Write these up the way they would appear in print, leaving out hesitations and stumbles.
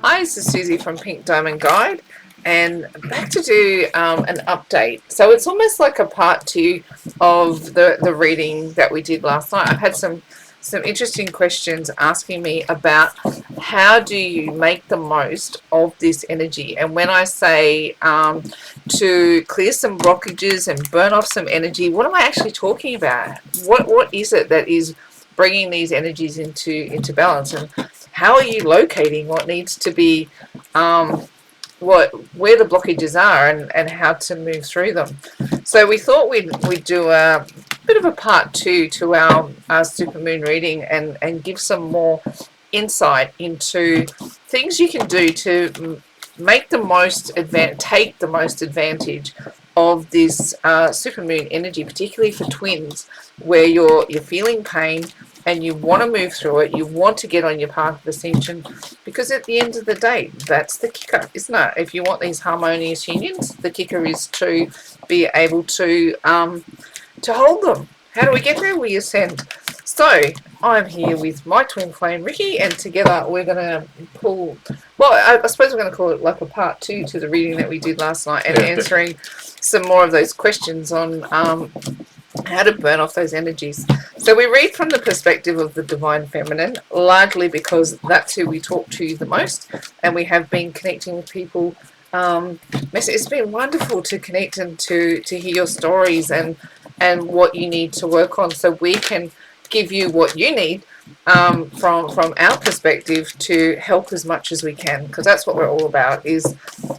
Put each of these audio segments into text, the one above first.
Hi, this is Susie from Pink Diamond Guide, and back to do an update. So it's almost like a part two of the reading that we did last night. I've had some interesting questions asking me about how do you make the most of this energy. And when I say to clear some blockages and burn off some energy, what am I actually talking about? What is it that is bringing these energies into balance, and how are you locating what needs to be where the blockages are, and how to move through them? So we thought we'd do a bit of a part two to our supermoon reading, and give some more insight into things you can do to make the most take the most advantage of this supermoon energy, particularly for twins, where you're feeling pain and you want to move through it, you want to get on your path of ascension, because at the end of the day, that's the kicker, isn't it? If you want these harmonious unions, the kicker is to be able to hold them. How do we get there? We ascend. So I'm here with my twin flame Ricky, and together we're going to pull, well, I suppose we're going to call it like a part two to the reading that we did last night, and answering some more of those questions on how to burn off those energies. So we read from the perspective of the divine feminine, largely because that's who we talk to the most, and we have been connecting with people. It's been wonderful to connect and to hear your stories and what you need to work on, so we can give you what you need from our perspective to help as much as we can, because that's what we're all about. Is,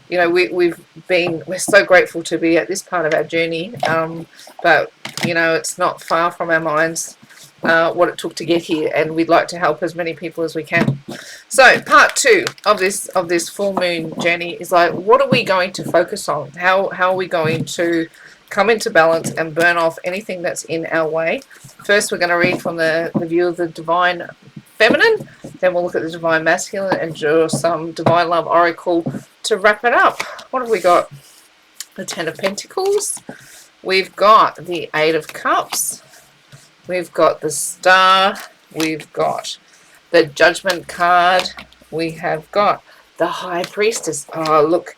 you know, we're so grateful to be at this part of our journey, but you know, it's not far from our minds what it took to get here, and we'd like to help as many people as we can. So part two of this full moon journey is like, what are we going to focus on? How are we going to come into balance and burn off anything that's in our way? First, we're going to read from the view of the divine feminine, then we'll look at the divine masculine and draw some divine love oracle to wrap it up. What have we got? The Ten of Pentacles, we've got the Eight of Cups, we've got the Star, we've got the Judgment card, we have got the High Priestess. Oh, look,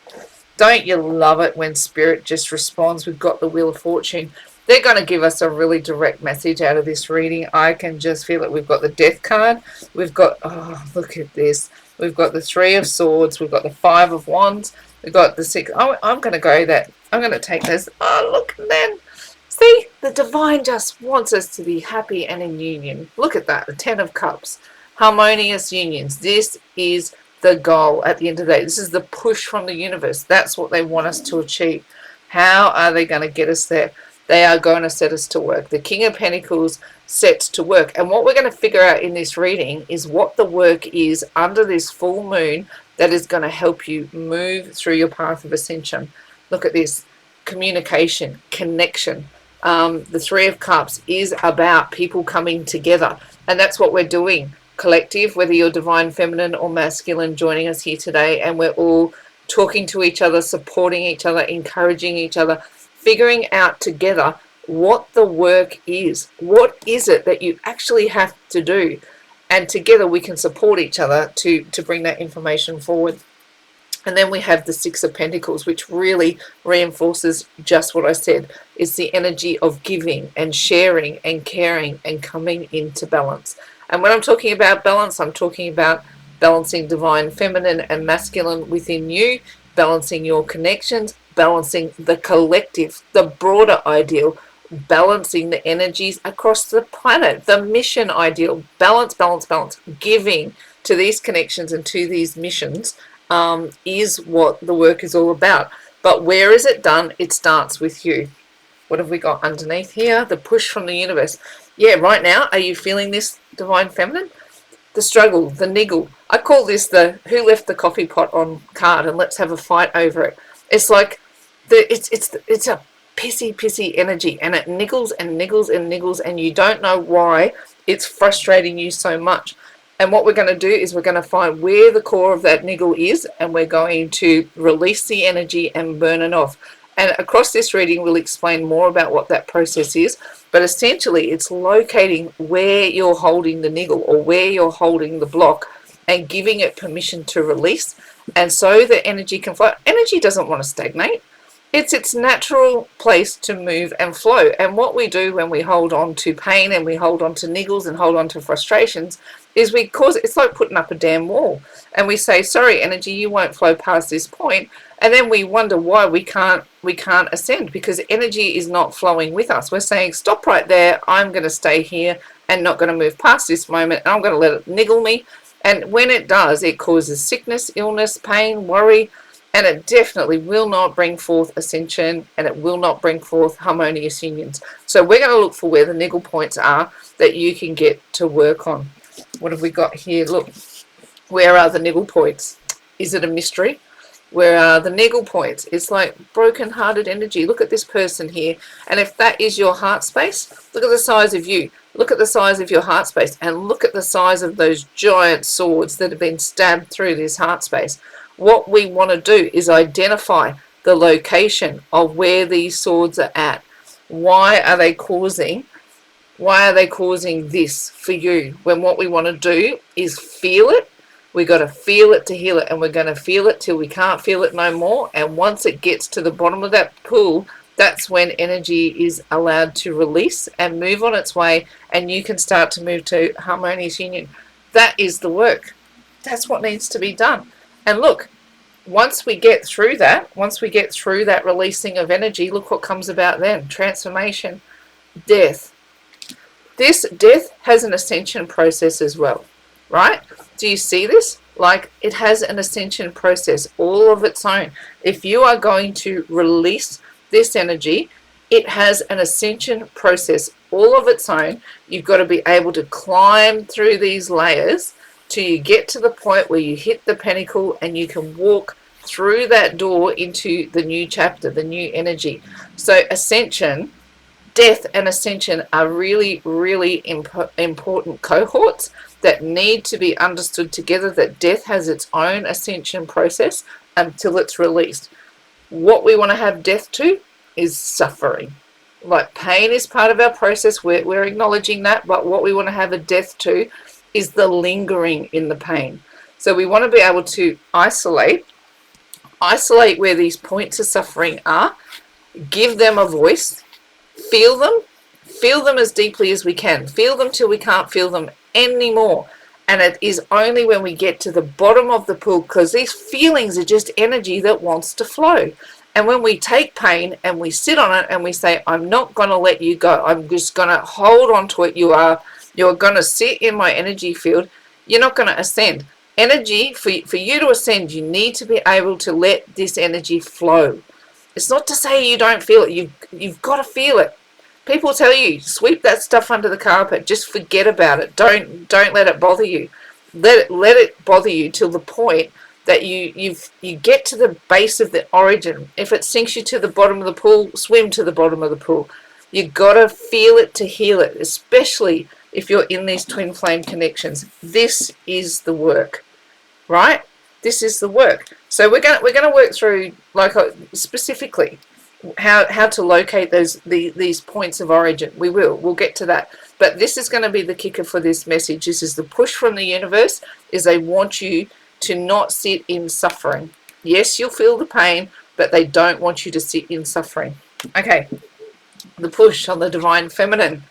don't you love it when Spirit just responds? We've got the Wheel of Fortune. They're going to give us a really direct message out of this reading. I can just feel it. We've got the Death card. We've got, oh, look at this. We've got the Three of Swords. We've got the Five of Wands. We've got the Six. Oh, I'm going to go that. I'm going to take this. Oh, look, and then, see, the divine just wants us to be happy and in union. Look at that. The Ten of Cups. Harmonious unions. This is the goal at the end of the day. This is the push from the universe. That's what they want us to achieve. How are they going to get us there? They are going to set us to work. The King of Pentacles sets to work. And what we're going to figure out in this reading is what the work is under this full moon that is going to help you move through your path of ascension. Look at this. Communication, connection. The Three of Cups is about people coming together. And that's what we're doing. Collective, whether you're divine feminine or masculine, joining us here today, and we're all talking to each other, supporting each other, encouraging each other, figuring out together what the work is. What is it that you actually have to do? And together we can support each other to bring that information forward. And then we have the Six of Pentacles, which really reinforces just what I said. It's the energy of giving and sharing and caring and coming into balance. And when I'm talking about balance, I'm talking about balancing divine feminine and masculine within you, balancing your connections, balancing the collective, the broader ideal, balancing the energies across the planet, the mission ideal. Balance, balance, balance. Giving to these connections and to these missions is what the work is all about. But where is it done? It starts with you. What have we got underneath here? The push from the universe. Yeah, right now, are you feeling this, divine feminine? The struggle, the niggle. I call this the who left the coffee pot on card, and let's have a fight over it. It's like it's a pissy energy, and it niggles and niggles and niggles, and you don't know why it's frustrating you so much. And what we're going to do is we're going to find where the core of that niggle is, and we're going to release the energy and burn it off. And across this reading, we'll explain more about what that process is. But essentially, it's locating where you're holding the niggle or where you're holding the block and giving it permission to release, and so the energy can flow. Energy doesn't want to stagnate. It's its natural place to move and flow. And what we do when we hold on to pain and we hold on to niggles and hold on to frustrations is we cause, it's like putting up a damn wall. And we say, sorry, energy, you won't flow past this point. And then we wonder why we can't ascend, because energy is not flowing with us. We're saying, stop right there. I'm going to stay here and not going to move past this moment. And I'm going to let it niggle me. And when it does, it causes sickness, illness, pain, worry. And it definitely will not bring forth ascension, and it will not bring forth harmonious unions. So we're going to look for where the niggle points are that you can get to work on. What have we got here? Look, where are the niggle points? Is it a mystery? Where are the niggle points? It's like broken-hearted energy. Look at this person here. And if that is your heart space, look at the size of you. Look at the size of your heart space, and look at the size of those giant swords that have been stabbed through this heart space. What we want to do is identify the location of where these swords are at. Why are they causing this for you? When what we want to do is feel it. We got to feel it to heal it, and we're going to feel it till we can't feel it no more. And once it gets to the bottom of that pool, that's when energy is allowed to release and move on its way, and you can start to move to harmonious union. That is the work. That's what needs to be done. And look, once we get through that releasing of energy, look what comes about then. Transformation, death. This death has an ascension process as well, right? Do you see this? Like, it has an ascension process all of its own. If you are going to release this energy, it has an ascension process all of its own. You've got to be able to climb through these layers till you get to the point where you hit the pinnacle and you can walk through that door into the new chapter, the new energy. So ascension, death and ascension are really, really important cohorts that need to be understood together, that death has its own ascension process until it's released. What we want to have death to is suffering. Like, pain is part of our process, we're acknowledging that, but what we want to have a death to is the lingering in the pain. So we want to be able to isolate where these points of suffering are, give them a voice, feel them as deeply as we can, feel them till we can't feel them anymore. And it is only when we get to the bottom of the pool, because these feelings are just energy that wants to flow. And when we take pain and we sit on it and we say, I'm not going to let you go, I'm just going to hold on to it, you're going to sit in my energy field, you're not going to ascend. Energy, for you to ascend, you need to be able to let this energy flow. It's not to say you don't feel it, you've got to feel it. People tell you, sweep that stuff under the carpet, just forget about it, don't let it bother you. Let it bother you till the point that you get to the base of the origin. If it sinks you to the bottom of the pool, swim to the bottom of the pool. You got to feel it to heal it, especially if you're in these twin flame connections. This is the work, right? This is the work. So we're going to work through, like, specifically how to locate these points of origin. We'll get to that. But this is going to be the kicker for this message. This is the push from the universe, is they want you to not sit in suffering. Yes, you'll feel the pain, but they don't want you to sit in suffering. Okay, the push on the divine feminine.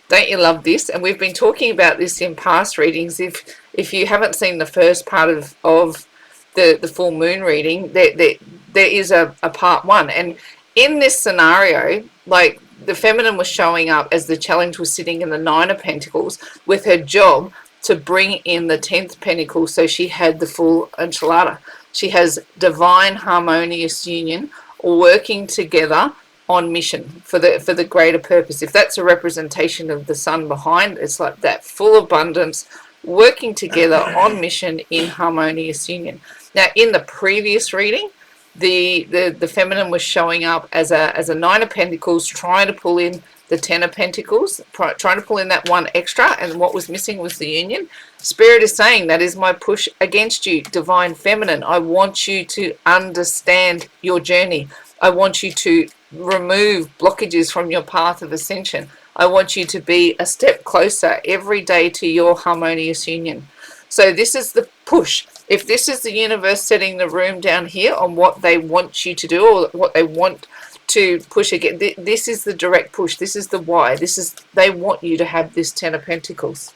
Don't you love this? And we've been talking about this in past readings. If you haven't seen the first part of the full moon reading, there is a part one. And in this scenario, like, the feminine was showing up as the challenge was sitting in the Nine of Pentacles, with her job to bring in the 10th pentacle, so she had the full enchilada. She has divine harmonious union, working together on mission for the greater purpose. If that's a representation of the sun behind, it's like that, full abundance, working together on mission in harmonious union. Now, in the previous reading, the feminine was showing up as a Nine of Pentacles, trying to pull in the 10 of Pentacles, trying to pull in that one extra, and what was missing was the union. Spirit is saying, that is my push against you, divine feminine. I want you to understand your journey. I want you to remove blockages from your path of ascension. I want you to be a step closer every day to your harmonious union. So this is the push. If this is the universe setting the room down here on what they want you to do, or what they want to push again, this is the direct push. This is the why. This is, they want you to have this 10 of Pentacles.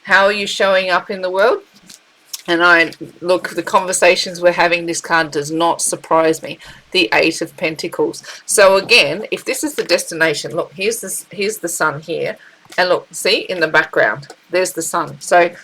How are you showing up in the world? And look, the conversations we're having, this card does not surprise me. The 8 of Pentacles. So again, if this is the destination, look, here's the sun here. And look, see, in the background, there's the sun. So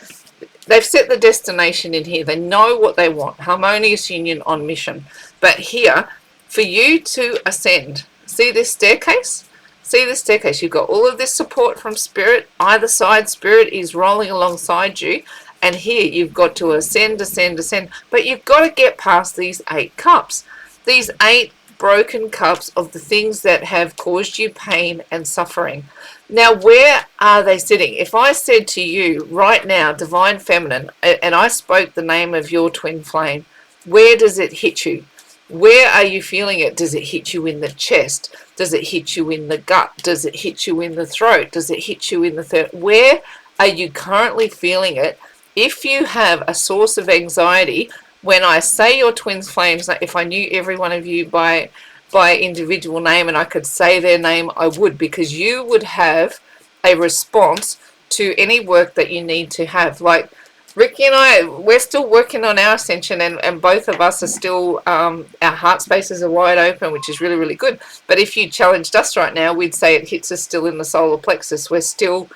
they've set the destination in here. They know what they want. Harmonious union on mission. But here, for you to ascend, see this staircase? See this staircase? You've got all of this support from Spirit. Either side, Spirit is rolling alongside you. And here you've got to ascend, ascend, ascend. But you've got to get past these 8 cups. These 8 broken cups of the things that have caused you pain and suffering. Now, where are they sitting? If I said to you right now, Divine Feminine, and I spoke the name of your twin flame, where does it hit you? Where are you feeling it? Does it hit you in the chest? Does it hit you in the gut? Does it hit you in the throat? Does it hit you in the third? Where are you currently feeling it? If you have a source of anxiety, when I say your twin flames, if I knew every one of you by individual name and I could say their name, I would, because you would have a response to any work that you need to have. Like Ricky and I, we're still working on our ascension, and both of us are still, our heart spaces are wide open, which is really, really good. But if you challenged us right now, we'd say it hits us still in the solar plexus. We're still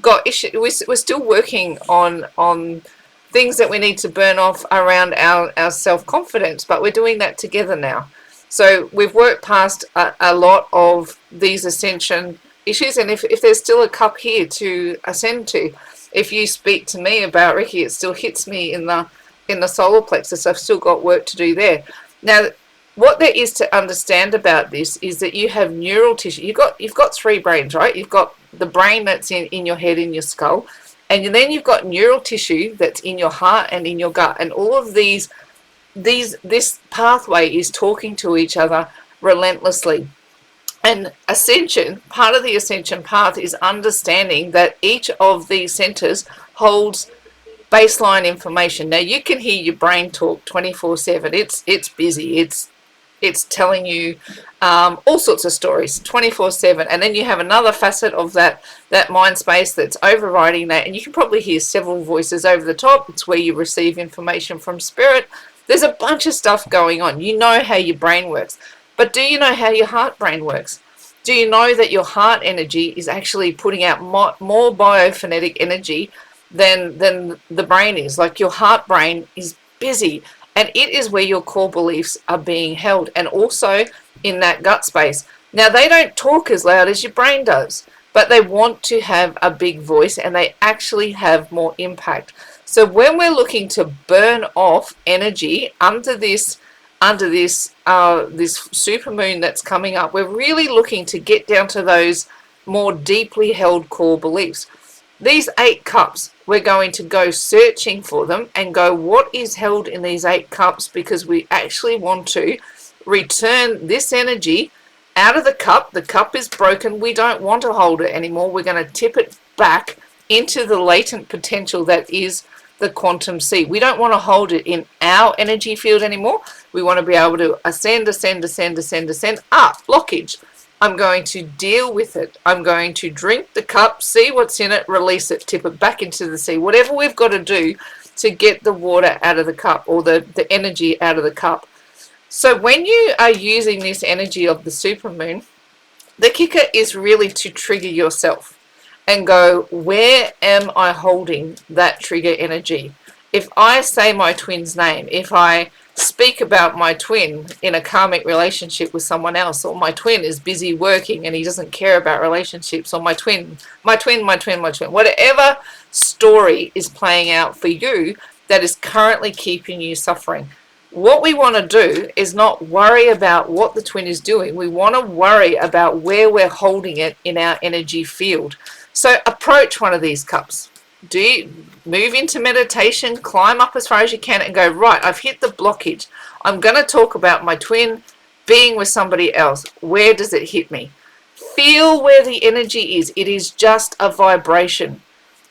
got issue. We're still working on things that we need to burn off around our self-confidence, but we're doing that together now. So we've worked past a lot of these ascension issues, and if there's still a cup here to ascend to, if you speak to me about Ricky, it still hits me in the solar plexus. I've still got work to do there. Now, what there is to understand about this is that you have neural tissue. You've got 3 brains, right? You've got the brain that's in your head, in your skull, and then you've got neural tissue that's in your heart and in your gut, and all of this pathway is talking to each other relentlessly. And ascension, part of the ascension path is understanding that each of these centers holds baseline information. Now, you can hear your brain talk 24/7. It's busy. It's telling you all sorts of stories 24/7, and then you have another facet of that mind space that's overriding that, and you can probably hear several voices over the top. It's where you receive information from Spirit. There's a bunch of stuff going on. You know how your brain works, but do you know how your heart brain works? Do you know that your heart energy is actually putting out more biophonetic energy than the brain is? Like, your heart brain is busy, and it is where your core beliefs are being held, and also in that gut space. Now, they don't talk as loud as your brain does, but they want to have a big voice, and they actually have more impact. So when we're looking to burn off energy under this supermoon that's coming up, we're really looking to get down to those more deeply held core beliefs. These 8 cups, we're going to go searching for them and go, what is held in these 8 cups? Because we actually want to return this energy out of the cup. The cup is broken. We don't want to hold it anymore. We're going to tip it back into the latent potential that is the quantum seed. We don't want to hold it in our energy field anymore. We want to be able to ascend, ascend, ascend, ascend, ascend. Blockage. I'm going to deal with it. I'm going to drink the cup, see what's in it, release it, tip it back into the sea. Whatever we've got to do to get the water out of the cup, or the energy out of the cup. So when you are using this energy of the supermoon, the kicker is really to trigger yourself and go, where am I holding that trigger energy? If I say my twin's name, if I speak about my twin in a karmic relationship with someone else, or my twin is busy working and he doesn't care about relationships, or my twin, whatever story is playing out for you that is currently keeping you suffering. What we want to do is not worry about what the twin is doing. We want to worry about where we're holding it in our energy field. So approach one of these cups. Do you move into meditation, climb up as far as you can and go, right, I've hit the blockage. I'm going to talk about my twin being with somebody else. Where does it hit me? Feel where the energy is. It is just a vibration.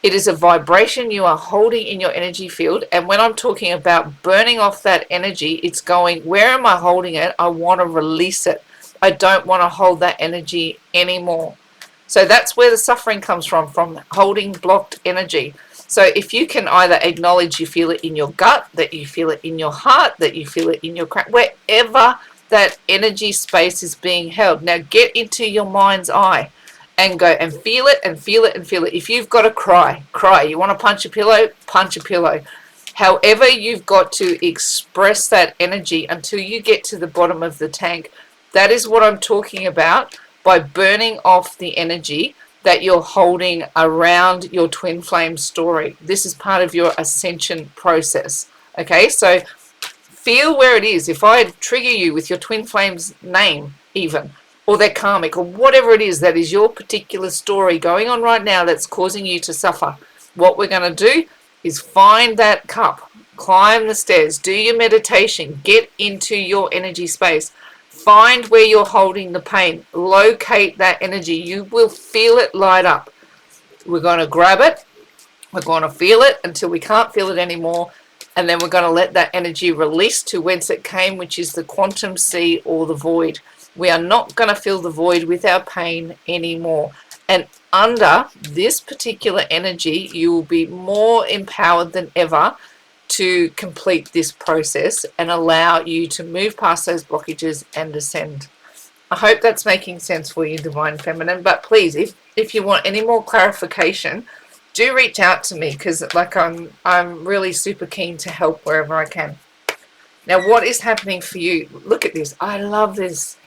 It is a vibration you are holding in your energy field. And when I'm talking about burning off that energy, it's going, where am I holding it? I want to release it. I don't want to hold that energy anymore. So that's where the suffering comes from holding blocked energy. So if you can either acknowledge you feel it in your gut, that you feel it in your heart, that you feel it in your crown, wherever that energy space is being held. Now get into your mind's eye and go and feel it and feel it and feel it. If you've got to cry, cry. You want to punch a pillow, punch a pillow. However, you've got to express that energy until you get to the bottom of the tank. That is what I'm talking about by burning off the energy that you're holding around your twin flame story. This is part of your ascension process. Okay, so feel where it is. If I trigger you with your twin flame's name, even, or their karmic, or whatever it is that is your particular story going on right now that's causing you to suffer, what we're going to do is find that cup, climb the stairs, do your meditation, get into your energy space. Find where you're holding the pain. Locate that energy. You will feel it light up. We're going to grab it. We're going to feel it until we can't feel it anymore. And then we're going to let that energy release to whence it came, which is the quantum sea or the void. We are not going to feel the void with our pain anymore. And under this particular energy, you will be more empowered than ever to complete this process and allow you to move past those blockages and ascend. I hope that's making sense for you, Divine Feminine. But please, if you want any more clarification, do reach out to me, because like I'm really super keen to help wherever I can. Now, what is happening for you? Look at this. I love this.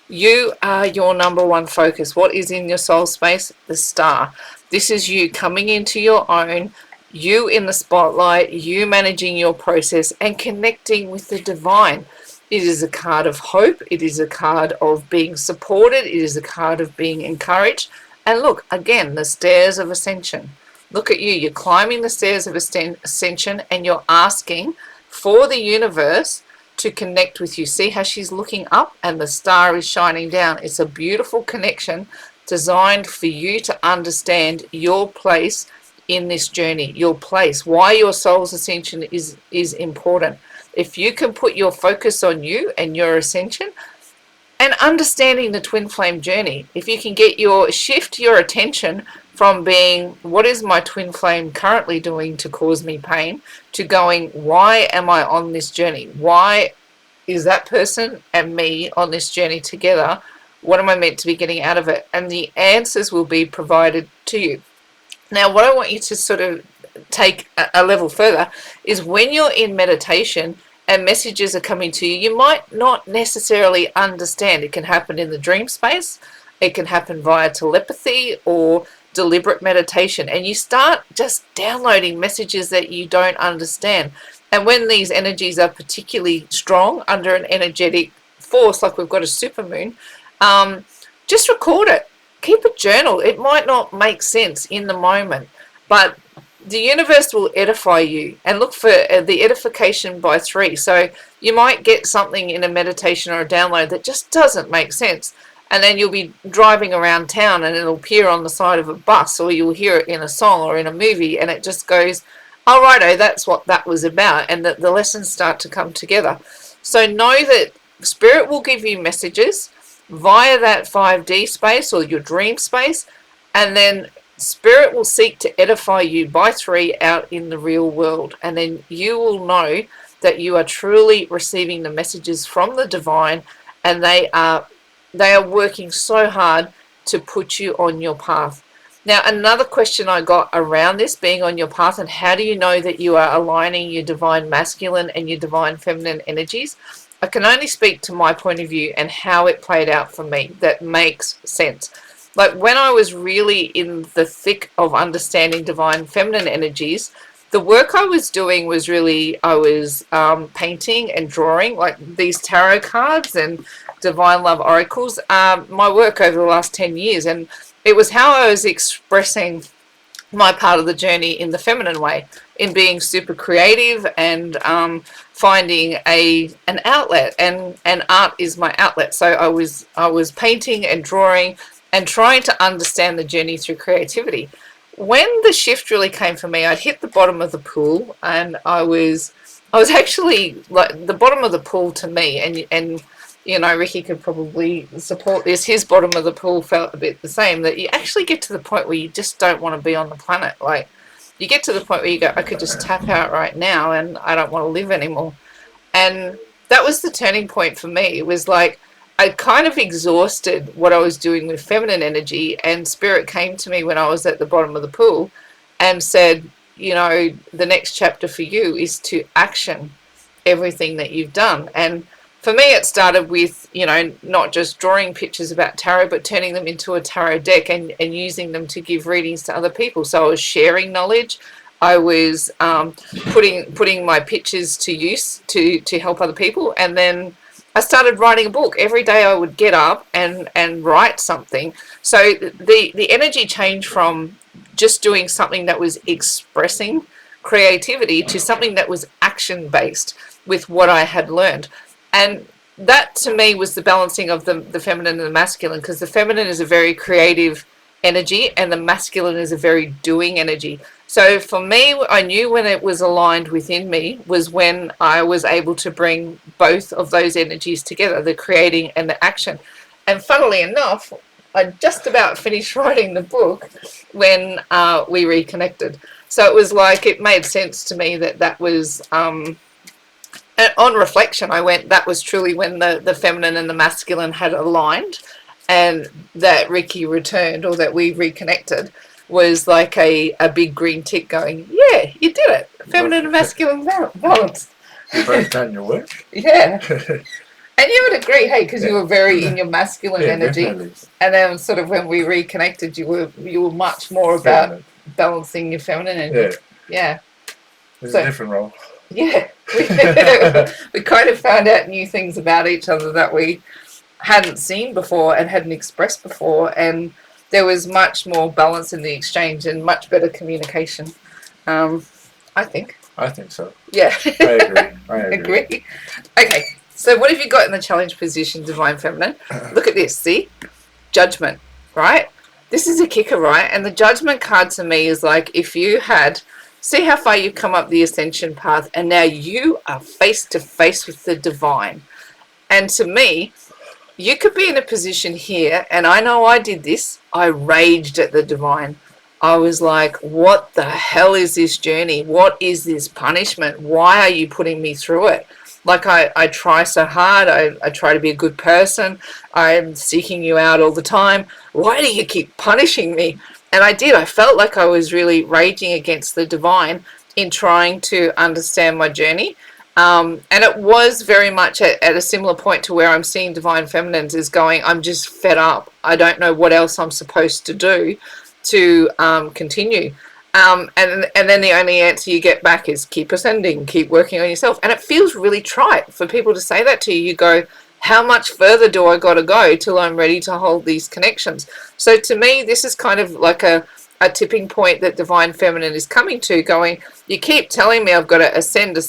You are your number one focus. What is in your soul space? The star. This is you coming into your own, you in the spotlight, you managing your process and connecting with the divine. It is a card of hope. It is a card of being supported. It is a card of being encouraged. And look, again, the stairs of ascension. Look at you. You're climbing the stairs of ascension and you're asking for the universe to connect with you. See how she's looking up and the star is shining down. It's a beautiful connection designed for you to understand your place in this journey, your place, why your soul's ascension is important. If you can put your focus on you and your ascension and understanding the twin flame journey, if you can shift your attention from being, what is my twin flame currently doing to cause me pain, to going, why am I on this journey? Why is that person and me on this journey together? What am I meant to be getting out of it? And the answers will be provided to you. Now, what I want you to sort of take a level further is when you're in meditation and messages are coming to you, you might not necessarily understand. It can happen in the dream space. It can happen via telepathy or deliberate meditation. And you start just downloading messages that you don't understand. And when these energies are particularly strong under an energetic force, like we've got a supermoon, just record it. Keep a journal. It might not make sense in the moment, but the universe will edify you. And look for the edification by 3. So you might get something in a meditation or a download that just doesn't make sense. And then you'll be driving around town and it'll appear on the side of a bus, or you'll hear it in a song or in a movie, and it just goes, oh, righto, that's what that was about. And that the lessons start to come together. So know that Spirit will give you messages via that 5D space or your dream space, and then Spirit will seek to edify you by 3 out in the real world, and then you will know that you are truly receiving the messages from the divine, and they are working so hard to put you on your path. Now, another question I got around this being on your path, and how do you know that you are aligning your divine masculine and your divine feminine energies? I can only speak to my point of view and how it played out for me. That makes sense. Like when I was really in the thick of understanding divine feminine energies, the work I was doing was really, I was painting and drawing, like these tarot cards and divine love oracles, my work over the last 10 years. And it was how I was expressing my part of the journey in the feminine way, in being super creative and finding an outlet, and art is my outlet. So I was painting and drawing and trying to understand the journey through creativity. when the shift really came for me, I'd hit the bottom of the pool, and I was actually like the bottom of the pool to me, and you know, Ricky could probably support this. His bottom of the pool felt a bit the same, that you actually get to the point where you just don't want to be on the planet. Like, you get to the point where you go, I could just tap out right now and I don't want to live anymore. And that was the turning point for me. It was like I kind of exhausted what I was doing with feminine energy, and spirit came to me when I was at the bottom of the pool and said, you know, the next chapter for you is to action everything that you've done. And for me, it started with, you know, not just drawing pictures about tarot, but turning them into a tarot deck and using them to give readings to other people. So I was sharing knowledge. I was putting my pictures to use to help other people. And then I started writing a book. Every day I would get up and write something. So the energy changed from just doing something that was expressing creativity to something that was action based with what I had learned. And that to me was the balancing of the feminine and the masculine, because the feminine is a very creative energy and the masculine is a very doing energy. So for me, I knew when it was aligned within me was when I was able to bring both of those energies together, the creating and the action. And funnily enough, I just about finished writing the book when we reconnected. So it was like, it made sense to me that was, and on reflection, I went, that was truly when the feminine and the masculine had aligned, and that Ricky returned, or that we reconnected, was like a big green tick going, yeah, you did it. Feminine and masculine balance. You've both done your work. Yeah. And you would agree, hey, because you were very in your masculine energy. Definitely. And then sort of when we reconnected, you were much more about balancing your feminine energy. Yeah. It's a different role. Yeah. We kind of found out new things about each other that we hadn't seen before and hadn't expressed before. And there was much more balance in the exchange and much better communication, I think. I think so. Yeah. I agree. Okay. So what have you got in the challenge position, Divine Feminine? Look at this, see? Judgment, right? This is a kicker, right? And the Judgment card to me is like, if you had, see how far you've come up the ascension path, and now you are face to face with the divine. And to me, you could be in a position here, and I know I did this, I raged at the divine. I was like, what the hell is this journey? What is this punishment? Why are you putting me through it? Like, I try so hard. I try to be a good person. I'm seeking you out all the time. Why do you keep punishing me? And I did. I felt like I was really raging against the divine in trying to understand my journey. And it was very much at a similar point to where I'm seeing Divine Feminines is going, I'm just fed up. I don't know what else I'm supposed to do to continue. And then the only answer you get back is keep ascending, keep working on yourself. And it feels really trite for people to say that to you. You go, how much further do I got to go till I'm ready to hold these connections? So to me, this is kind of like a tipping point that Divine Feminine is coming to, going, you keep telling me I've got to ascend to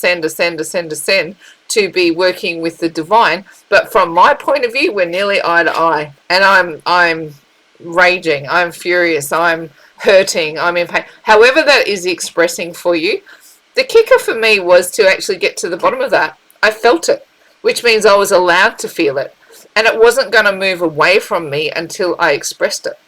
be working with the divine. But from my point of view, we're nearly eye to eye. And I'm raging, I'm furious, I'm hurting, I'm in pain. However that is expressing for you, the kicker for me was to actually get to the bottom of that. I felt it, which means I was allowed to feel it, and it wasn't going to move away from me until I expressed it.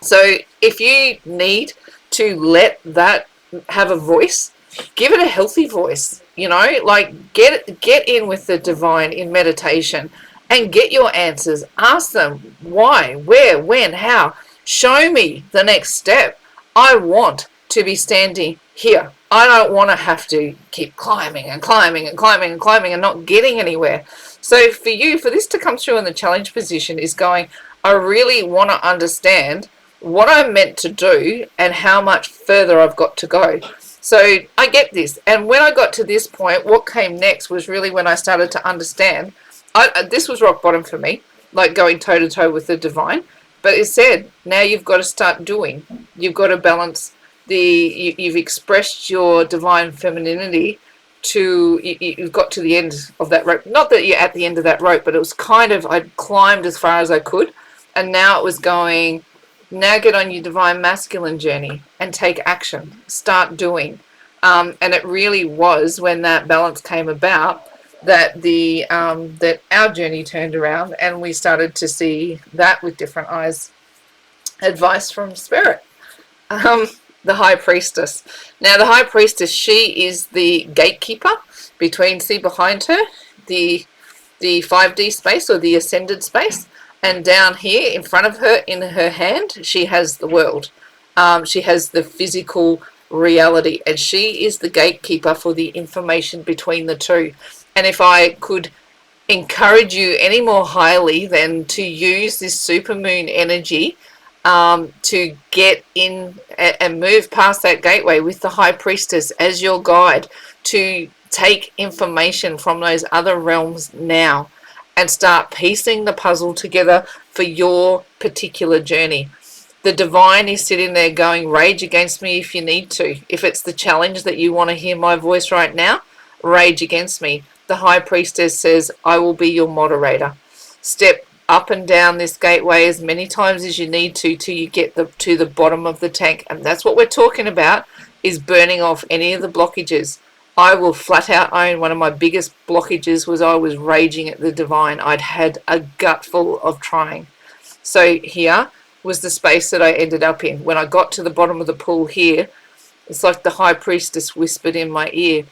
So if you need to let that have a voice, give it a healthy voice, you know, like get in with the divine in meditation and get your answers. Ask them why, where, when, how. Show me the next step. I want to be standing here. I don't want to have to keep climbing and climbing and climbing and climbing and not getting anywhere. So for you, for this to come through in the challenge position is going, I really want to understand what I'm meant to do and how much further I've got to go. So I get this. And when I got to this point, what came next was really when I started to understand. This was rock bottom for me, like going toe to toe with the divine. But it said, now you've got to start doing. You've got to balance you've expressed your divine femininity you've got to the end of that rope. Not that you're at the end of that rope, but it was kind of, I'd climbed as far as I could. And now it was going, Now get on your divine masculine journey and take action. Start doing. And it really was when that balance came about that that our journey turned around and we started to see that with different eyes. Advice from spirit. Um, the high priestess. Now the high priestess, she is the gatekeeper between, see behind her, the 5D space or the ascended space, and down here in front of her in her hand she has the world. She has the physical reality, and she is the gatekeeper for the information between the two. And if I could encourage you any more highly than to use this supermoon energy to get in and move past that gateway with the high priestess as your guide, to take information from those other realms now and start piecing the puzzle together for your particular journey. The divine is sitting there going, rage against me if you need to. If it's the challenge that you want to hear my voice right now, rage against me. The high priestess says, I will be your moderator. Step up and down this gateway as many times as you need to till you get to the bottom of the tank. And that's what we're talking about, is burning off any of the blockages. I will flat out own one of my biggest blockages was I was raging at the divine. I'd had a gut full of trying. So here was the space that I ended up in. When I got to the bottom of the pool here, it's like the high priestess whispered in my ear,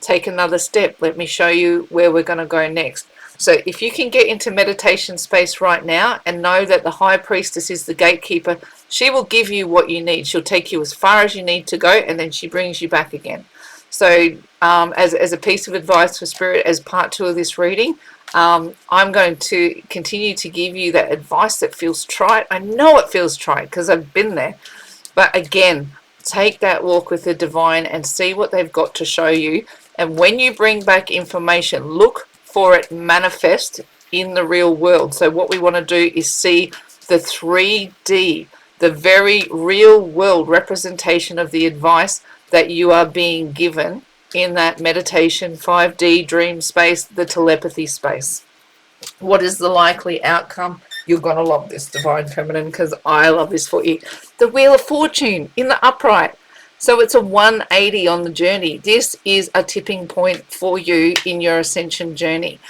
take another step. Let me show you where we're going to go next. So if you can get into meditation space right now and know that the high priestess is the gatekeeper, she will give you what you need. She'll take you as far as you need to go, and then she brings you back again. So as a piece of advice for spirit, as part 2 of this reading, I'm going to continue to give you that advice that feels trite. I know it feels trite because I've been there. But again, take that walk with the divine and see what they've got to show you. And when you bring back information, look for it manifest in the real world. So what we want to do is see the 3D, the very real world representation of the advice that you are being given in that meditation 5D dream space, the telepathy space. What is the likely outcome? You're going to love this, divine feminine, because I love this for you. The Wheel of Fortune in the upright. So it's a 180 on the journey. This is a tipping point for you in your ascension journey.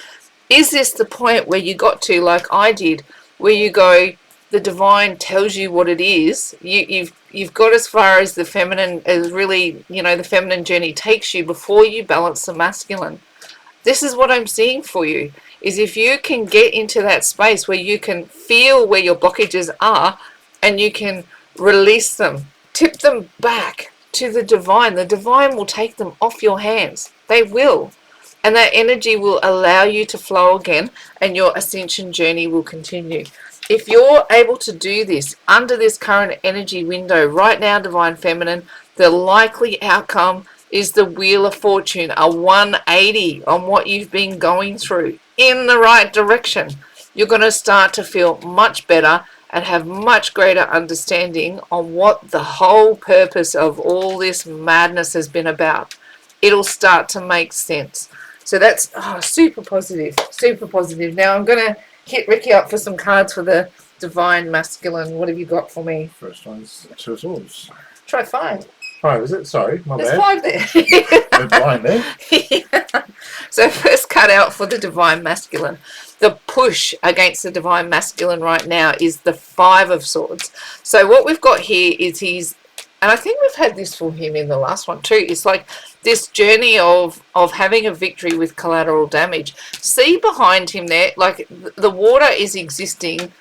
Is this the point where you got to, like I did, where you go, the divine tells you what it is. You've got as far as the feminine, as really, the feminine journey takes you before you balance the masculine. This is what I'm seeing for you, is if you can get into that space where you can feel where your blockages are and you can release them, tip them back to the divine will take them off your hands. They will. And that energy will allow you to flow again, and your ascension journey will continue. If you're able to do this under this current energy window right now, divine feminine, the likely outcome is the Wheel of Fortune, a 180 on what you've been going through in the right direction. You're going to start to feel much better and have much greater understanding on what the whole purpose of all this madness has been about. It'll start to make sense. So that's super positive, super positive. Now I'm going to hit Ricky up for some cards for the divine masculine. What have you got for me? First one's 2 of Swords. Try 5. 5, is it? Sorry, my There's bad. 5 there. We're blind there. Yeah. So first cut out for the divine masculine. The push against the divine masculine right now is the 5 of Swords. So what we've got here is and I think we've had this for him in the last one too, it's like this journey of having a victory with collateral damage. See behind him there, like the water is existing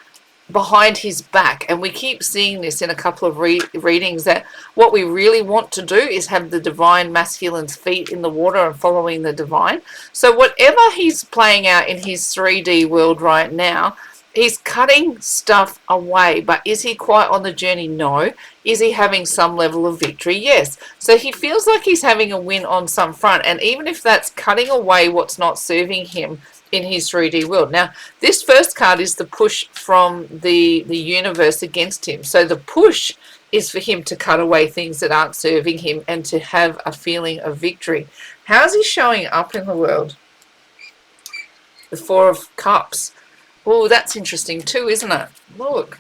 behind his back, and we keep seeing this in a couple of readings, that what we really want to do is have the divine masculine's feet in the water and following the divine. So whatever he's playing out in his 3D world right now, he's cutting stuff away. But is he quite on the journey? No. Is he having some level of victory? Yes. So he feels like he's having a win on some front, and even if that's cutting away what's not serving him in his 3D world. Now, this first card is the push from the universe against him. So the push is for him to cut away things that aren't serving him and to have a feeling of victory. How's he showing up in the world? The 4 of Cups. Oh, that's interesting too, isn't it? Look.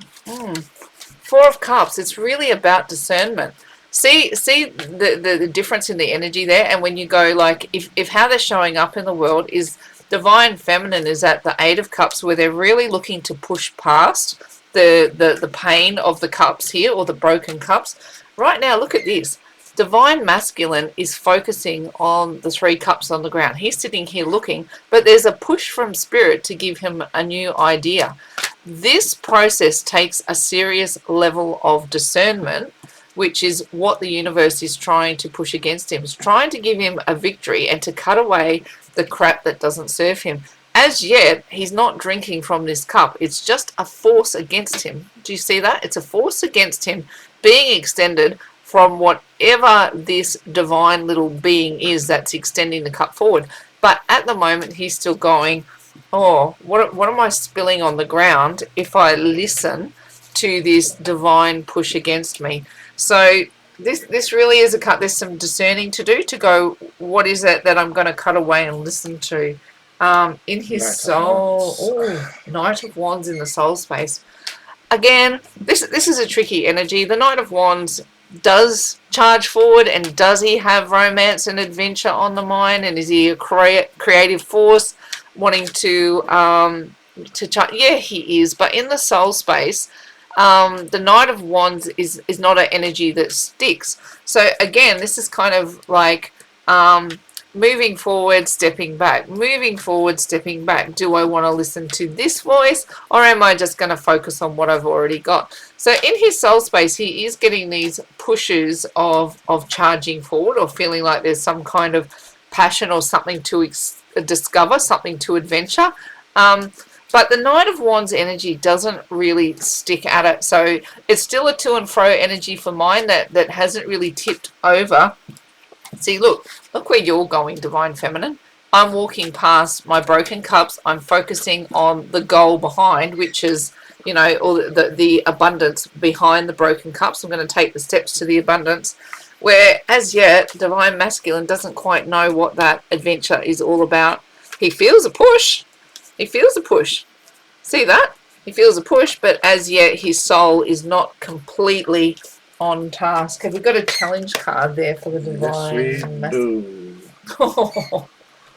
Four of Cups, it's really about discernment. See the difference in the energy there. And when you go like, if how they're showing up in the world is divine feminine is at the Eight of Cups, where they're really looking to push past the pain of the cups here, or the broken cups. Right now, look at this. Divine masculine is focusing on the three cups on the ground. He's sitting here looking, but there's a push from spirit to give him a new idea. This process takes a serious level of discernment, which is what the universe is trying to push against him. It's trying to give him a victory and to cut away the crap that doesn't serve him. As yet, he's not drinking from this cup. It's just a force against him. Do you see that? It's a force against him being extended from whatever this divine little being is that's extending the cup forward. But at the moment, he's still going, oh, what am I spilling on the ground if I listen to this divine push against me? So this really is a cut. There's some discerning to do to go, what is it that I'm going to cut away and listen to? In his soul, Knight of Wands in the soul space. Again, this is a tricky energy. The Knight of Wands does charge forward, and does he have romance and adventure on the mind, and is he a creative force wanting to charge? Yeah, he is. But in the soul space, the Knight of Wands is not an energy that sticks. So again, this is kind of like moving forward, stepping back, moving forward, stepping back. Do I want to listen to this voice, or am I just going to focus on what I've already got? So in his soul space, he is getting these pushes of charging forward, or feeling like there's some kind of passion or something to discover, something to adventure. But the Knight of Wands energy doesn't really stick at it. So it's still a to and fro energy for mine that hasn't really tipped over. See, look where you're going, Divine Feminine. I'm walking past my broken cups. I'm focusing on the goal behind, which is, you know, all the abundance behind the broken cups. I'm going to take the steps to the abundance, where as yet, Divine Masculine doesn't quite know what that adventure is all about. He feels a push. He feels a push. See that? He feels a push, but as yet his soul is not completely on task. Have we got a challenge card there for the Divine? Yes, we do. Oh,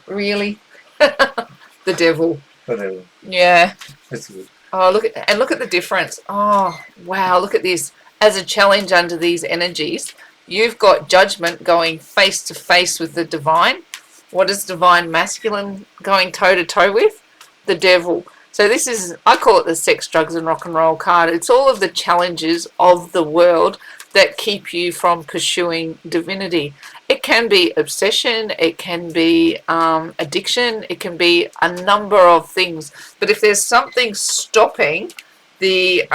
really? The Devil. The Devil. Yeah. That's good. Oh, look at the difference. Oh, wow, look at this. As a challenge under these energies, you've got Judgment going face to face with the Divine. What is Divine Masculine going toe to toe with? The Devil. So this is, I call it the sex, drugs and rock and roll card. It's all of the challenges of the world that keep you from pursuing divinity. It can be obsession, it can be addiction, it can be a number of things. But if there's something stopping the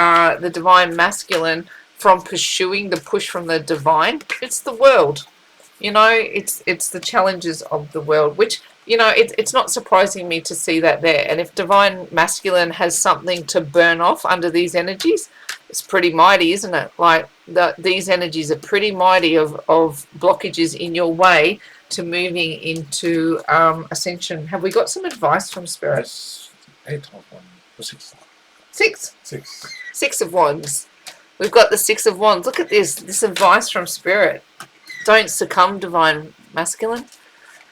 Divine Masculine from pursuing the push from the divine, it's the world. You know, it's the challenges of the world, which, you know, it's not surprising me to see that there. And if Divine Masculine has something to burn off under these energies, it's pretty mighty, isn't it? Like these energies are pretty mighty of blockages in your way to moving into ascension. Have we got some advice from Spirit? Yes. 8 of Wands. 6. Six. 6. 6 of Wands. We've got the 6 of Wands. Look at this advice from Spirit. Don't succumb, Divine Masculine.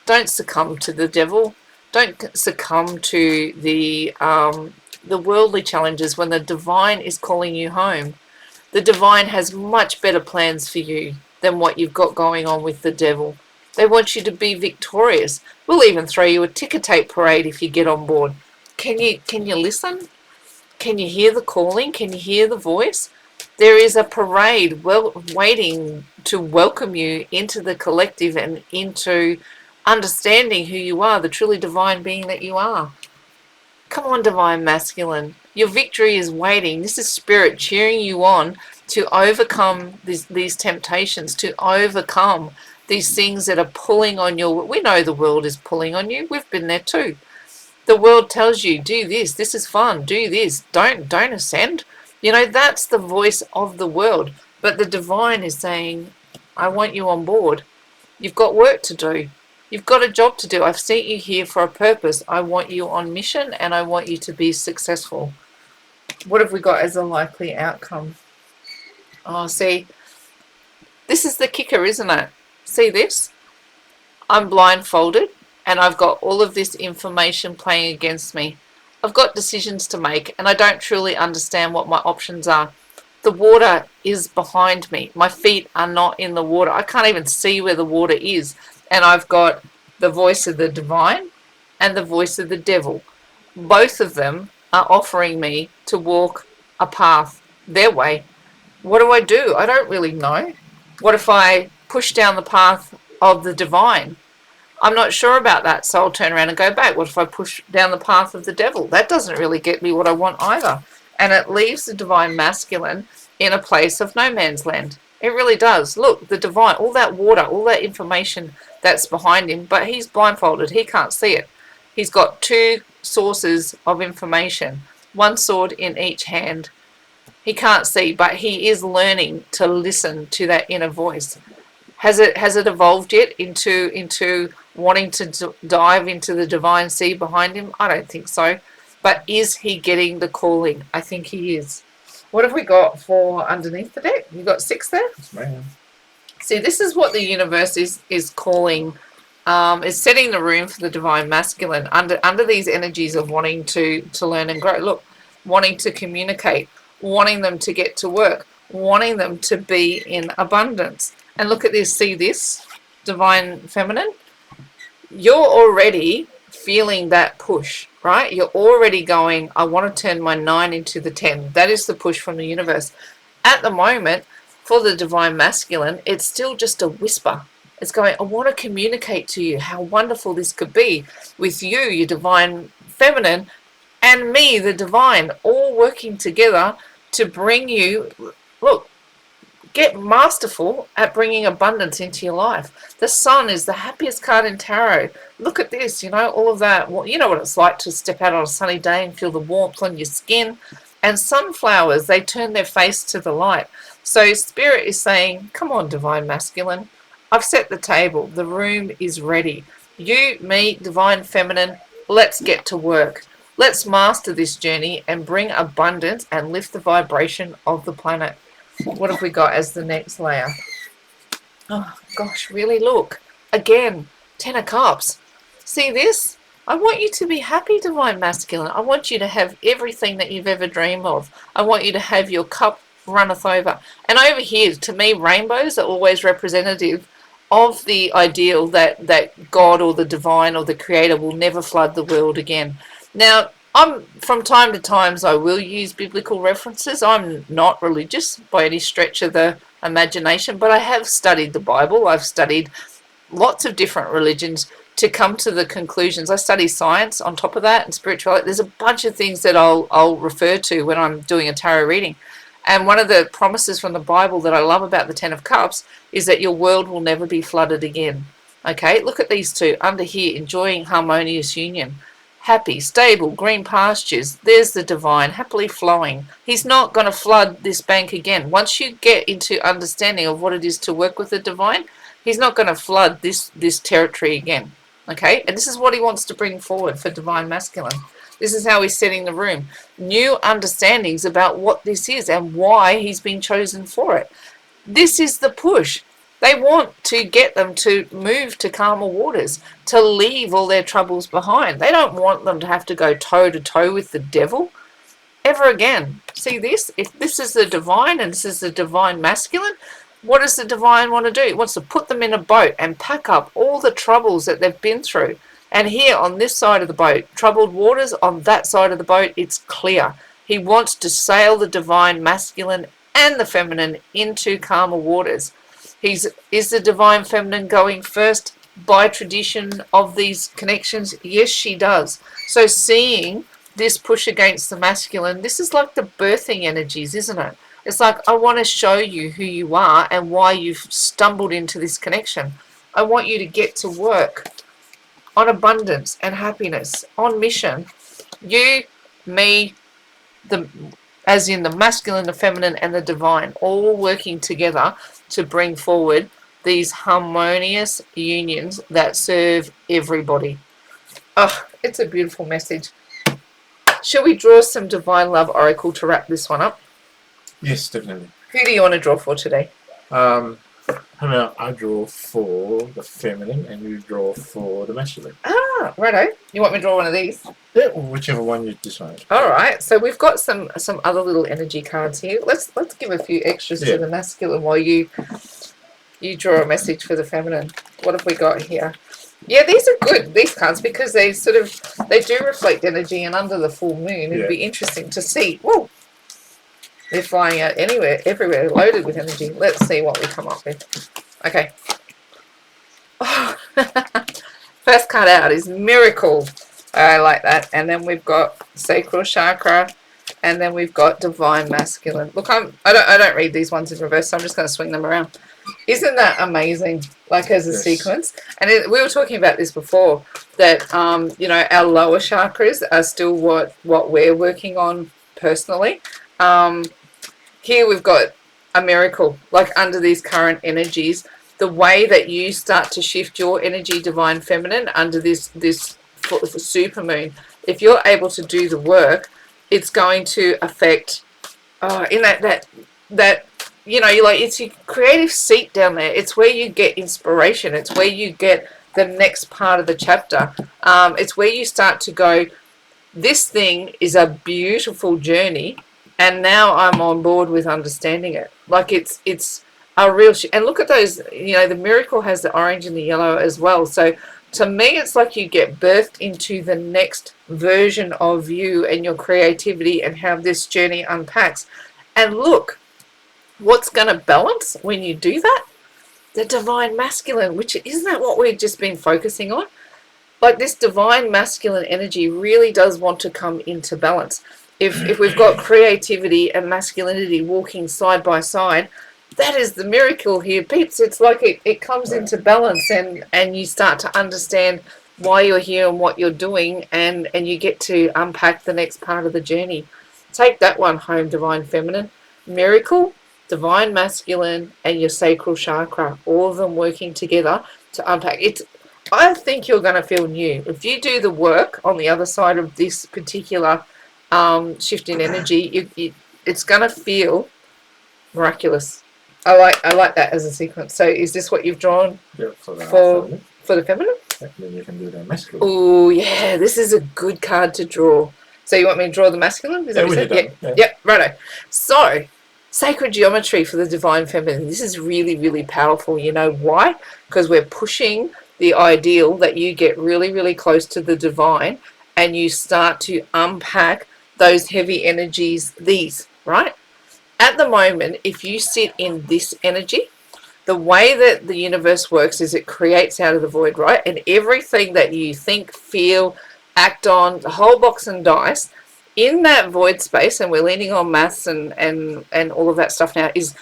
Don't succumb to the devil. Don't succumb to the worldly challenges when the divine is calling you home. The divine has much better plans for you than what you've got going on with the devil. They want you to be victorious. We'll even throw you a ticker tape parade if you get on board. Can you listen? Can you hear the calling? Can you hear the voice? There is a parade waiting to welcome you into the collective and into understanding who you are, the truly divine being that you are. Come on, Divine Masculine. Your victory is waiting. This is Spirit cheering you on to overcome these temptations, to overcome these things that are pulling on you. We know the world is pulling on you. We've been there too. The world tells you, do this. This is fun. Do this. Don't ascend. You know, that's the voice of the world. But the divine is saying, I want you on board. You've got work to do. You've got a job to do. I've sent you here for a purpose. I want you on mission, and I want you to be successful. What have we got as a likely outcome? Oh, see, this is the kicker, isn't it? See this? I'm blindfolded and I've got all of this information playing against me. I've got decisions to make and I don't truly understand what my options are. The water is behind me. My feet are not in the water. I can't even see where the water is. And I've got the voice of the divine and the voice of the devil. Both of them are offering me to walk a path their way. What do? I don't really know. What if I push down the path of the divine? I'm not sure about that, so I'll turn around and go back. What if I push down the path of the devil? That doesn't really get me what I want either. And it leaves the divine masculine in a place of no man's land. It really does. Look, the divine, all that water, all that information that's behind him, but he's blindfolded. He can't see it. He's got two sources of information, one sword in each hand. He can't see, but he is learning to listen to that inner voice. Has it evolved yet into wanting to dive into the divine sea behind him? I don't think so. But is he getting the calling? I think he is. What have we got for underneath the deck? You got 6 there? Yes, ma'am. See, this is what the universe is calling, is setting the room for the divine masculine under these energies of wanting to learn and grow. Look, wanting to communicate, wanting them to get to work, wanting them to be in abundance. And look at this, see this, divine feminine? You're already feeling that push, right? You're already going, I want to turn my 9 into the 10. That is the push from the universe. At the moment, for the divine masculine, it's still just a whisper. It's going, I want to communicate to you how wonderful this could be with you, your divine feminine, and me, the divine, all working together to bring you, look, get masterful at bringing abundance into your life. The sun is the happiest card in tarot. Look at this, all of that. Well, you know what it's like to step out on a sunny day and feel the warmth on your skin. And sunflowers, they turn their face to the light. So Spirit is saying, come on, divine masculine. I've set the table. The room is ready. You, me, divine feminine, let's get to work. Let's master this journey and bring abundance and lift the vibration of the planet. What have we got as the next layer? Oh, gosh, really look. Again, 10 of Cups. See this? I want you to be happy, divine masculine. I want you to have everything that you've ever dreamed of. I want you to have your cup runneth over. And over here, to me, rainbows are always representative of the ideal that God or the divine or the creator will never flood the world again. Now, from time to time, I will use biblical references. I'm not religious by any stretch of the imagination, but I have studied the Bible. I've studied lots of different religions to come to the conclusions. I study science on top of that and spirituality. There's a bunch of things that I'll refer to when I'm doing a tarot reading. And one of the promises from the Bible that I love about the 10 of Cups is that your world will never be flooded again. Okay, look at these two under here, enjoying harmonious union. Happy, stable, green pastures. There's the divine, happily flowing. He's not going to flood this bank again. Once you get into understanding of what it is to work with the divine, he's not going to flood this territory again. Okay, and this is what he wants to bring forward for divine masculine. This is how he's setting the room. New understandings about what this is and why he's been chosen for it. This is the push. They want to get them to move to calmer waters, to leave all their troubles behind. They don't want them to have to go toe to toe with the devil ever again. See this? If this is the divine and this is the divine masculine, what does the divine want to do? It wants to put them in a boat and pack up all the troubles that they've been through. And here on this side of the boat, troubled waters. On that side of the boat, it's clear. He wants to sail the divine masculine and the feminine into calmer waters. Is the divine feminine going first by tradition of these connections? Yes, she does. So seeing this push against the masculine, this is like the birthing energies, isn't it? It's like, I want to show you who you are and why you've stumbled into this connection. I want you to get to work on abundance and happiness, on mission. You, me, as in the masculine, the feminine, and the divine, all working together to bring forward these harmonious unions that serve everybody. Oh, it's a beautiful message. Shall we draw some Divine Love Oracle to wrap this one up? Yes, definitely. Who do you want to draw for today? How about I draw for the feminine and you draw for the masculine? Ah, righto. You want me to draw one of these? Yeah, whichever one you decide. All right. So we've got some other little energy cards here. Let's give a few extras Yeah. to the masculine while you draw a message for the feminine. What have we got here? Yeah, these are good, these cards, because they do reflect energy, and under the full moon, it'd be interesting to see. Whoa, they're flying out anywhere, everywhere, loaded with energy. Let's see what we come up with. Okay. Oh. First card out is Miracle. I like that. And then we've got Sacral Chakra, and then we've got Divine Masculine. Look, I don't read these ones in reverse, so I'm just going to swing them around. Isn't that amazing? Like, as a sequence. And we were talking about this before, that you know, our lower chakras are still what we're working on personally. Here we've got a miracle, like under these current energies, the way that you start to shift your energy, divine feminine, under this super moon. If you're able to do the work, it's going to affect in that you know, you like, it's your creative seat down there. It's where you get inspiration. It's where you get the next part of the chapter. It's where you start to go, this thing is a beautiful journey, and now I'm on board with understanding it. Like, it's a real and look at those, you know, the miracle has the orange and the yellow as well. So to me, it's like you get birthed into the next version of you and your creativity and how this journey unpacks. And look, what's going to balance when you do that? The divine masculine, which isn't that what we've just been focusing on? Like, this divine masculine energy really does want to come into balance. If we've got creativity and masculinity walking side by side, that is the miracle here, peeps. It's like it comes into balance, and you start to understand why you're here and what you're doing, and you get to unpack the next part of the journey. Take that one home, divine feminine. Miracle, divine masculine, and your sacral chakra, all of them working together to unpack it. I think you're going to feel new if you do the work on the other side of this particular shift in energy. It's going to feel miraculous. I like that as a sequence. So is this what you've drawn? Yeah, for the feminine? Then you can do the masculine. Oh yeah, this is a good card to draw. So you want me to draw the masculine? Is that what you said? Yeah. Yep, righto. So, sacred geometry for the divine feminine. This is really, really powerful. You know why? Because we're pushing the ideal that you get really, really close to the divine, and you start to unpack those heavy energies, right? At the moment, if you sit in this energy, the way that the universe works is it creates out of the void, right? And everything that you think, feel, act on, the whole box and dice, in that void space, and we're leaning on maths and all of that stuff now, is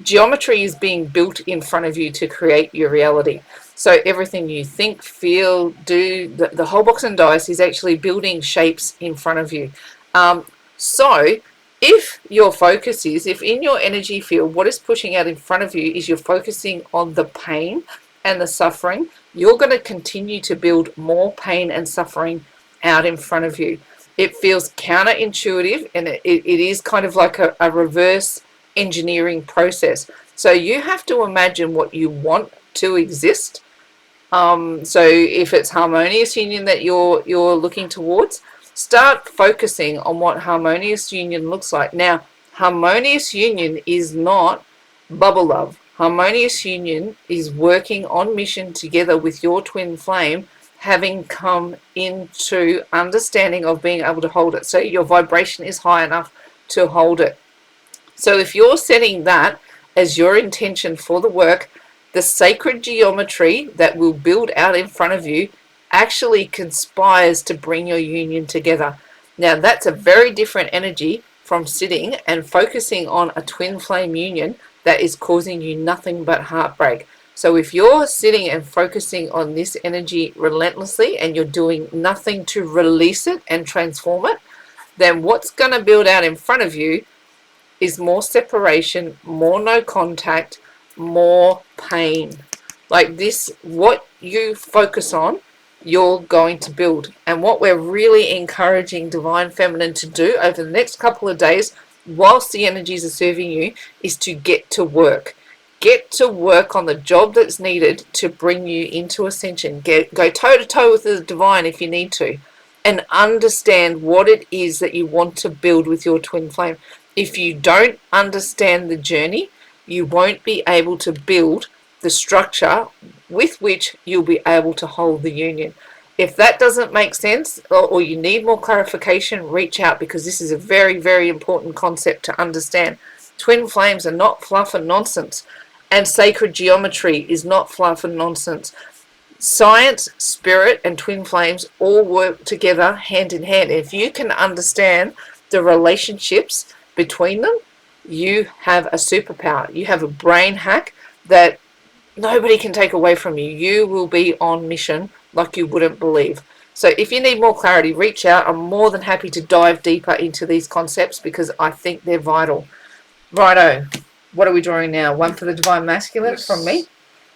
geometry is being built in front of you to create your reality. So everything you think, feel, do, the whole box and dice is actually building shapes in front of you. So if your focus is, if in your energy field, what is pushing out in front of you is you're focusing on the pain and the suffering, you're going to continue to build more pain and suffering out in front of you. It feels counterintuitive, and it is kind of like a reverse engineering process. So you have to imagine what you want to exist. So if it's harmonious union that you're looking towards, start focusing on what harmonious union looks like. Now, harmonious union is not bubble love. Harmonious union is working on mission together with your twin flame, having come into understanding of being able to hold it. So your vibration is high enough to hold it. So if you're setting that as your intention for the work, the sacred geometry that will build out in front of you actually conspires to bring your union together. Now, that's a very different energy from sitting and focusing on a twin flame union that is causing you nothing but heartbreak. So if you're sitting and focusing on this energy relentlessly and you're doing nothing to release it and transform it, then what's going to build out in front of you is more separation, more no contact, more pain. Like this, what you focus on, you're going to build. And what we're really encouraging divine feminine to do over the next couple of days, whilst the energies are serving you, is to get to work. Get to work on the job that's needed to bring you into ascension. Go toe to toe with the divine if you need to, and understand what it is that you want to build with your twin flame. If you don't understand the journey, you won't be able to build the structure with which you'll be able to hold the union. If that doesn't make sense, or you need more clarification, reach out, because this is a very, very important concept to understand. Twin flames are not fluff and nonsense, and sacred geometry is not fluff and nonsense. Science, spirit, and twin flames all work together hand in hand. If you can understand the relationships between them, you have a superpower. You have a brain hack that nobody can take away from you. You will be on mission like you wouldn't believe. So if you need more clarity, reach out. I'm more than happy to dive deeper into these concepts because I think they're vital. Righto. What are we drawing now? One for the divine masculine from me.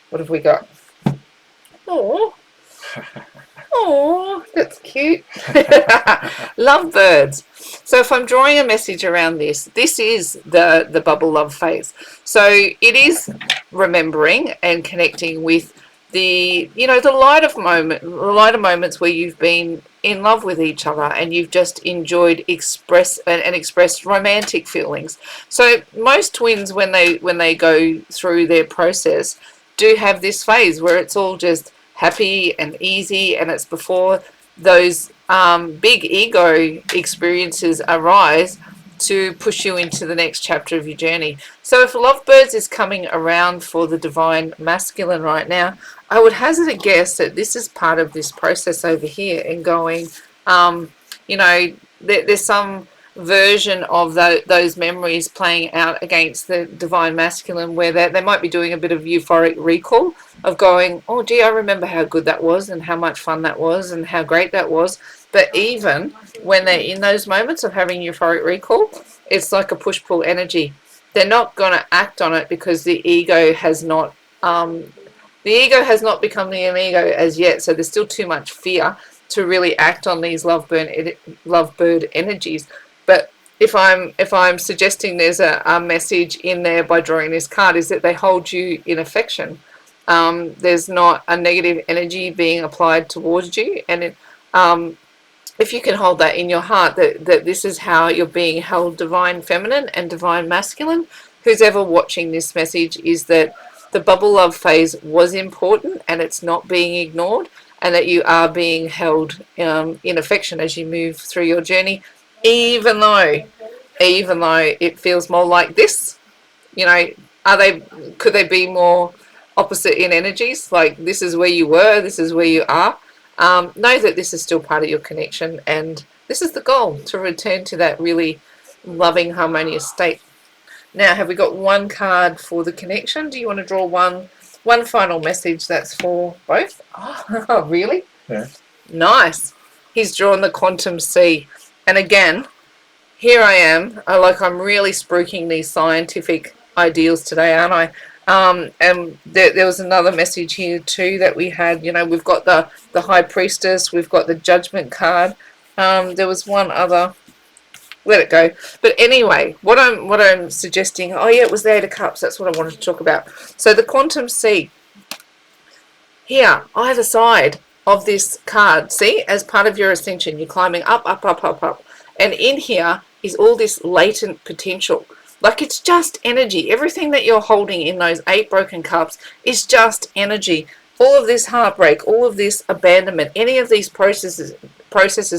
What have we got? Oh, oh, that's cute. Lovebirds. So if I'm drawing a message around this, this is the bubble love phase. So it is remembering and connecting with the lighter moments where you've been in love with each other and you've just enjoyed expressed romantic feelings. So most twins, when they go through their process, do have this phase where it's all just happy and easy, and it's before those big ego experiences arise to push you into the next chapter of your journey. So if Lovebirds is coming around for the divine masculine right now, I would hazard a guess that this is part of this process over here and going, there's some version of those memories playing out against the divine masculine where they might be doing a bit of euphoric recall of going, oh gee, I remember how good that was and how much fun that was and how great that was. But even when they're in those moments of having euphoric recall, it's like a push-pull energy. They're not going to act on it because the ego has not become the amigo as yet. So there's still too much fear to really act on these lovebird energies. But if I'm suggesting there's a message in there by drawing this card, is that they hold you in affection. There's not a negative energy being applied towards you, and if you can hold that in your heart, that this is how you're being held, divine feminine and divine masculine, who's ever watching this message, is that the bubble love phase was important and it's not being ignored, and that you are being held in affection as you move through your journey, even though it feels more like this. Could they be more opposite in energies? Like, this is where you were, this is where you are. Know that this is still part of your connection, and this is the goal, to return to that really loving, harmonious state. Now, have we got one card for the connection? Do you want to draw one final message that's for both? Oh, really? Yeah. Nice. He's drawn the quantum C. And again, here I am. I'm really spruiking these scientific ideals today, aren't I? And there was another message here too that we had. We've got the High Priestess. We've got the Judgment card. There was one other. Let it go. But anyway, what I'm suggesting. Oh yeah, it was the Eight of Cups. That's what I wanted to talk about. So the quantum C. Here, either side of this card. See, as part of your ascension, you're climbing up, up, up, up, up, and in here is all this latent potential. Like, it's just energy. Everything that you're holding in those 8 broken cups is just energy. All of this heartbreak, all of this abandonment, any of these processes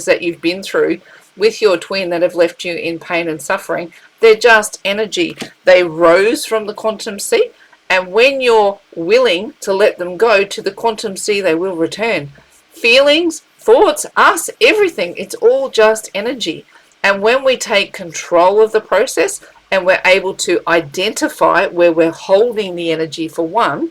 that you've been through with your twin that have left you in pain and suffering, they're just energy. They rose from the quantum sea, and when you're willing to let them go to the quantum sea, they will return. Feelings, thoughts, us, everything, it's all just energy. And when we take control of the process, and we're able to identify where we're holding the energy, for one,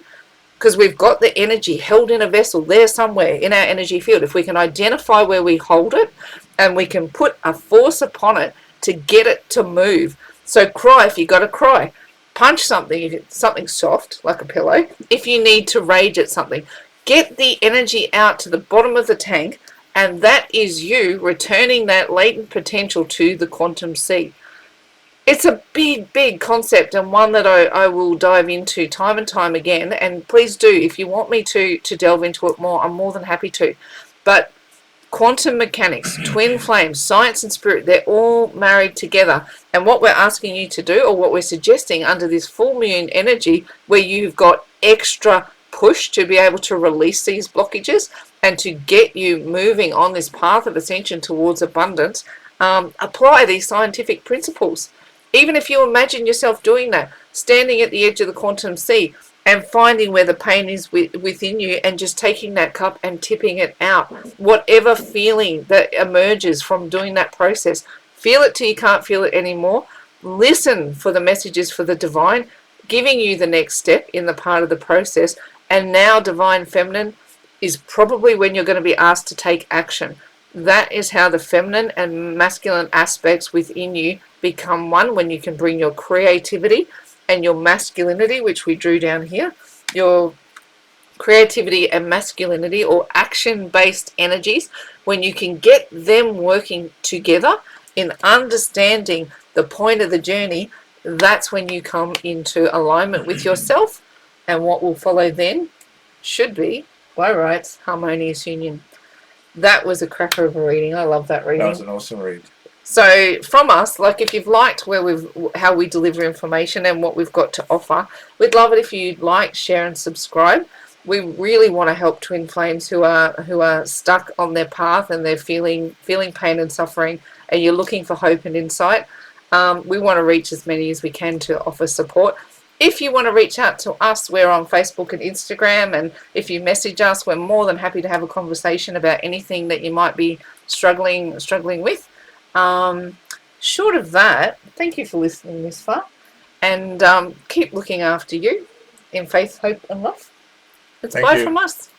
because we've got the energy held in a vessel there somewhere in our energy field. If we can identify where we hold it, and we can put a force upon it to get it to move. So cry if you got to cry. Punch something if it's something soft, like a pillow, if you need to rage at something. Get the energy out to the bottom of the tank, and that is you returning that latent potential to the quantum sea. It's a big concept, and one that I will dive into time and time again. And please do, if you want me to delve into it more, I'm more than happy to. But quantum mechanics, twin flames, science and spirit, they're all married together. And what we're asking you to do, or what we're suggesting under this full moon energy, where you've got extra push to be able to release these blockages and to get you moving on this path of ascension towards abundance, apply these scientific principles. Even if you imagine yourself doing that, standing at the edge of the quantum sea and finding where the pain is within you, and just taking that cup and tipping it out. Whatever feeling that emerges from doing that process, feel it till you can't feel it anymore. Listen for the messages for the divine, giving you the next step in the part of the process. And now divine feminine is probably when you're going to be asked to take action. That is how the feminine and masculine aspects within you become one, when you can bring your creativity and your masculinity, which we drew down here, your creativity and masculinity, or action-based energies, when you can get them working together in understanding the point of the journey, that's when you come into alignment with yourself. And what will follow then should be, by rights, harmonious union. That was a cracker of a reading. I love that reading. That was an awesome read. So from us, like, if you've liked how we deliver information and what we've got to offer, we'd love it if you'd like, share and subscribe. We really want to help twin flames who are stuck on their path, and they're feeling pain and suffering, and you're looking for hope and insight. We want to reach as many as we can to offer support. If you want to reach out to us, we're on Facebook and Instagram, and if you message us, we're more than happy to have a conversation about anything that you might be struggling with. Short of that, thank you for listening this far, and keep looking after you in faith, hope and love. It's bye from us.